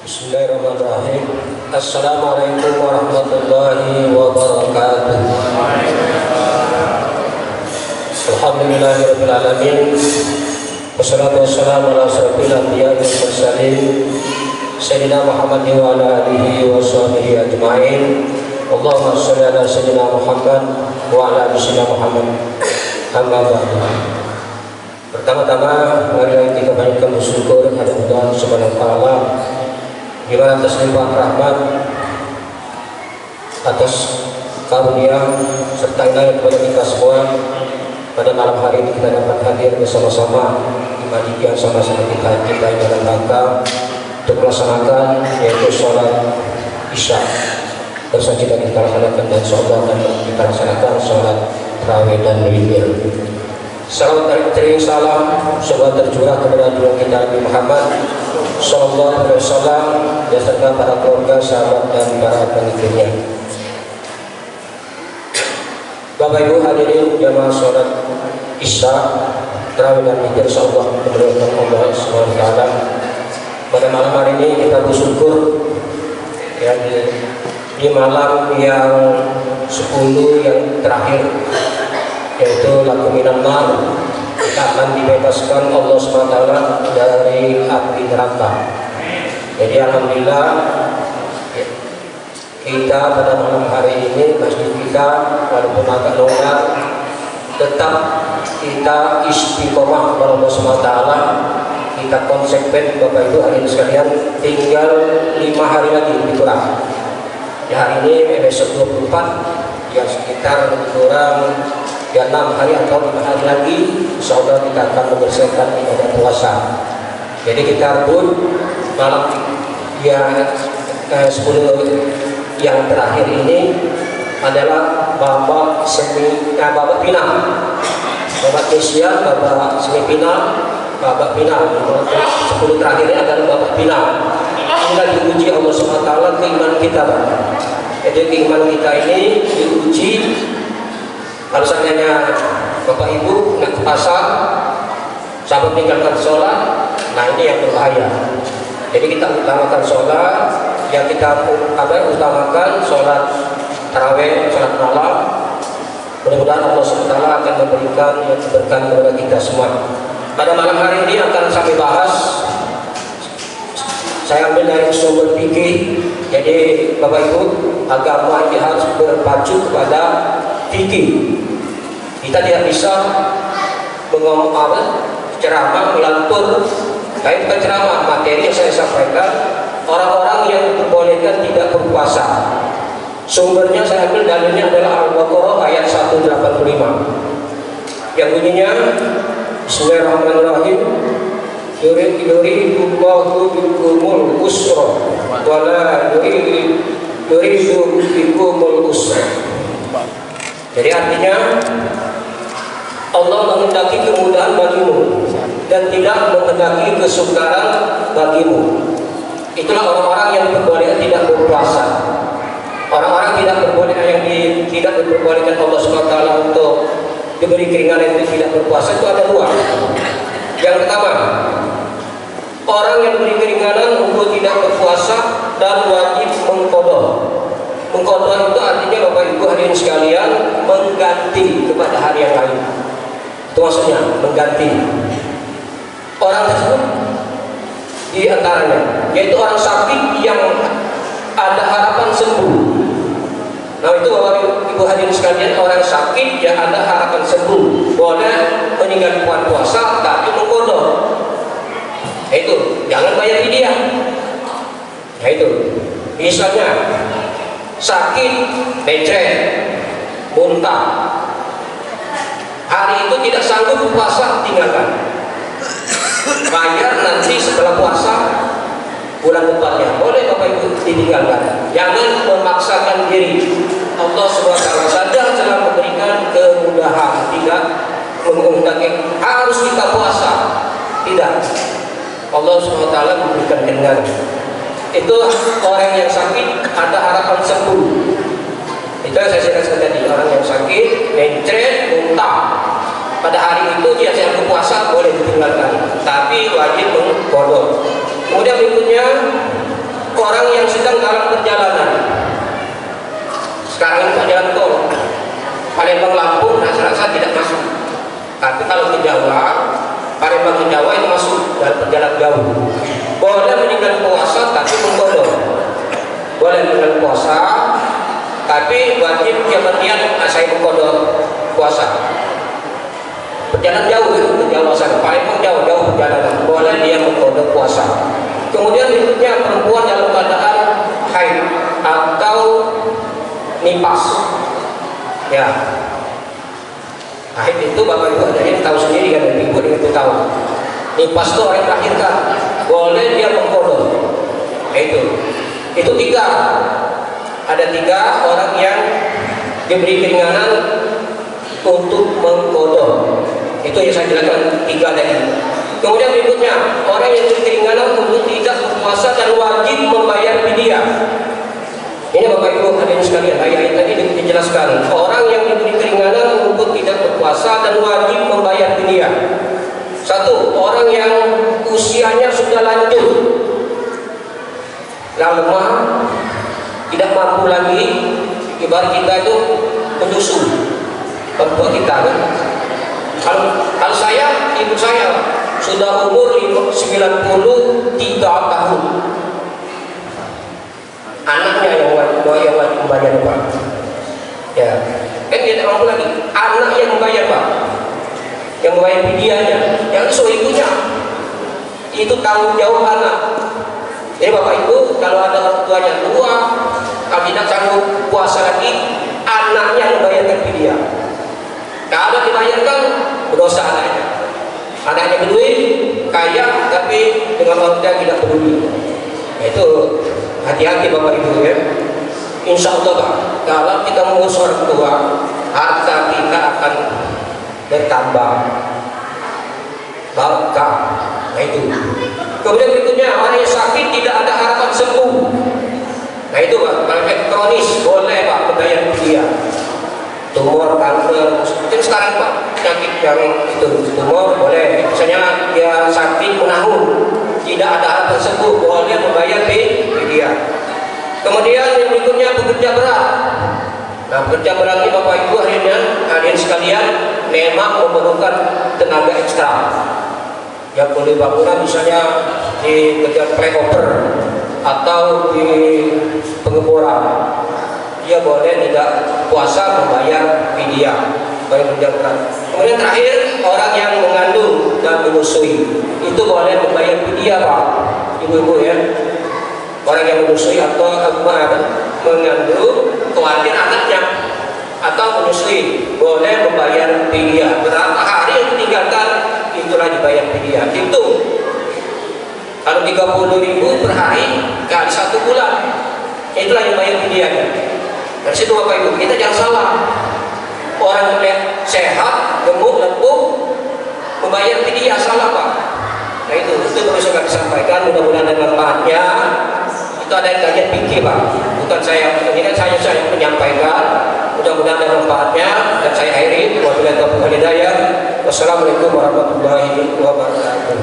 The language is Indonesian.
Bismillahirrahmanirrahim. Assalamualaikum warahmatullahi wabarakatuh. Alhamdulillahirabbil alamin. Wassalatu wassalamu ala asyrofil anbiya'i wal mursalin sayyidina Muhammadin wa ala alihi wa sahbihi ajma'in. Allahumma shalli ala sayyidina Muhammad wa ala ali sayyidina Muhammad. Amma ba'du. Pertama-tama mari kita panjatkan bersyukur kepada Allah Subhanahu wa taala di mana atas limpah rahmat, atas karunia serta inayah kepada kita semua. Pada malam hari ini kita dapat hadir bersama-sama di majlis yang sama-sama kita dalam rangka untuk melaksanakan yaitu sholat isya. Bersajidah kita laksanakan dan insyaallah akan kita laksanakan sholat tarawih dan witir. Salawat dan salam semoga tercurah kepada junjungan kita Nabi Muhammad sallallahu alaihi wasallam beserta para keluarga, sahabat dan para pengikutnya. Bapak Ibu hadirin jamaah sholat isya tarawih dan witir insyaallah memuliakan Allah Subhanahu wa taala. Pada malam hari ini kita bersyukur ya, di malam yang 10 yang terakhir yaitu laku minan nar, kita akan dibebaskan Allah SWT dari api neraka. Jadi alhamdulillah kita pada malam hari ini masjid kita walaupun agak longgar tetap kita istiqomah kepada Allah SWT. Kita konsekuen Bapak Ibu hadirin sekalian, tinggal 5 hari lagi lebih kurang. Ya, hari ini besok 24 ya, sekitar lebih kurang ya 6 hari atau 5 hari lagi insyaallah kita akan membersihkan ibadah puasa. Jadi kita pun malam ya 10 yang terakhir ini adalah babak babak final, babak Asia, babak semifinal, babak final. 10 terakhir ini adalah babak final. Inilah diuji Allah SWT keimanan kita, Pak. Jadi keimanan kita ini diuji. Kalau seandainya Bapak Ibu nak ke pasar sampai meninggalkan sholat, nah ini yang berbahaya. Jadi kita utamakan sholat, yang kita utamakan sholat tarawih, sholat malam. Mudah-mudahan Allah SWT akan memberikan yang keberkahan kepada kita semua. Pada malam hari ini akan kami bahas, saya ambil dari sumber fikih. Jadi Bapak Ibu, agama ini harus berpacu kepada fikih. Kita tidak bisa mengomong ceramah melantur. Baik bukan ceramah, materi yang saya sampaikan, orang-orang yang diperbolehkan tidak berpuasa. Sumbernya saya ambil, dalilnya adalah Al-Baqarah ayat 185 yang bunyinya Bismillahirrahmanirrahim. Yuridullahu bikumul usra wala yuridu bikumul usra. Jadi artinya Allah menghendaki kemudahan bagimu dan tidak menghendaki kesukaran bagimu. Itulah orang-orang yang diperbolehkan tidak berpuasa. Orang-orang tidak diperbolehkan Allah SWT untuk diberi keringanan itu tidak berpuasa itu ada 2. Yang pertama, orang yang diberi keringanan untuk tidak berpuasa dan wajib mengqadha. Mengqadha itu artinya Bapak Ibu hadirin sekalian mengganti kepada hari yang lain. Itu maksudnya mengganti. Orang tersebut di antaranya yaitu orang sakit yang ada harapan sembuh. Nah itu Bapak Ibu hadirin sekalian, orang sakit yang ada harapan sembuh boleh meninggalkan puasa tapi mengqadha. Itu jangan bayar fidyah. Nah itu misalnya sakit, becret, muntah, hari itu tidak sanggup puasa, tinggalkan. Bayar nanti setelah puasa bulan depannya. Boleh Bapak Ibu ditinggalkan. Jangan memaksakan diri. Allah SWT telah memberikan kemudahan, tidak menghendaki harus kita puasa. Tidak. Allah SWT memberikan keringanan. Itu orang yang sakit ada harapan sembuh. Itu yang saya jelaskan tadi, orang yang sakit, mencret, muntah. Pada hari itu dia sedang berpuasa boleh ditinggalkan, tapi wajib mengqadha. Kemudian berikutnya Palembang ke Jawa, Palembang ke Jawa itu masuk dalam perjalanan jauh. Boleh meninggal puasa tapi mengkodok. Boleh meninggal puasa tapi wajib dia berniat saya mengkodok puasa. Perjalanan jauh itu ke Jawa sana, Palembang jauh perjalanan. Boleh dia mengkodok puasa. Kemudian berikutnya perempuan dalam keadaan haid atau nifas. Ya. Haid itu Bapak Ibu ada yang tahu sendiri kan, Ibu itu tahu. Nifas itu orang yang melahirkan. Boleh dia mengkodok. Itu 3. Ada 3 orang yang diberi keringanan untuk mengkodok. Itu yang saya jelaskan 3 tadi. Kemudian berikutnya orang yang diberi keringanan untuk tidak berpuasa dan wajib membayar fidyah. Ini Bapak Ibu hadirin sekalian, ayat tadi dijelaskan orang yang diberi keringanan untuk tidak berpuasa dan wajib membayar fidyah. 1. Orang yang usianya sudah lanjut, lemah, tidak mampu lagi, ibarat kita itu menyusu, perempuan kita kan. Kalau saya, ibu saya sudah umur 93 tahun. Anaknya yang wajib membayar Pak. Ya, kan dia tidak mampu lagi. Anak yang membayar Pak, yang membayar fidyahnya, yang itu ibunya. Itu tanggung jawab anak. Jadi Bapak Ibu, kalau ada orang tuanya tua, kalau tidak sanggup puasa lagi, anaknya membayarkan fidyah. Kalau dibayarkan, berdosa anaknya. Anaknya berduit, kaya, tapi dengan orang tua tidak peduli. Itu hati-hati Bapak Ibu ya. Insya Allah Pak, kalau kita mengurus orang tua, harta kita akan bertambah barokah. Nah itu. Kemudian berikutnya orang yang sakit tidak ada harapan sembuh. Nah itu Pak, kalau kronis boleh Pak membayar fidyah. Tumor, kanker, mungkin sekarang Pak penyakit yang itu tumor boleh. Misalnya dia sakit menahun, tidak ada harapan sembuh, boleh membayar fidyah. Kemudian yang berikutnya pekerja berat. Nah pekerja berat ini Bapak Ibu hadirin sekalian memang memerlukan tenaga ekstra. Yang boleh bangunan misalnya di kerja flyover atau di pengeboran, dia boleh tidak puasa membayar fidyah. Kemudian terakhir orang yang mengandung dan menyusui itu boleh membayar fidyah Pak, ibu-ibu ya. Orang yang menyusui atau mengandung khawatir anaknya atau menyusui boleh membayar fidyah. Berapa hari yang ditinggalkan itulah dibayar fidyah. Itu kalau 30.000 per hari kali 1 bulan, itulah yang bayar fidyahnya. Dari situ Bapak Ibu kita jangan salah. Orang yang sehat, gemuk, lembut membayar fidyah salah Pak. Nah itu terus akan disampaikan, mudah-mudahan ada manfaatnya. Itu ada yang kajian fikih Pak, bukan saya. Ini kan saya menyampaikan, mudah-mudahan ada manfaatnya. Dan saya akhiri, wabillahi taufiq wal hidayah. Wassalamualaikum warahmatullahi wabarakatuh.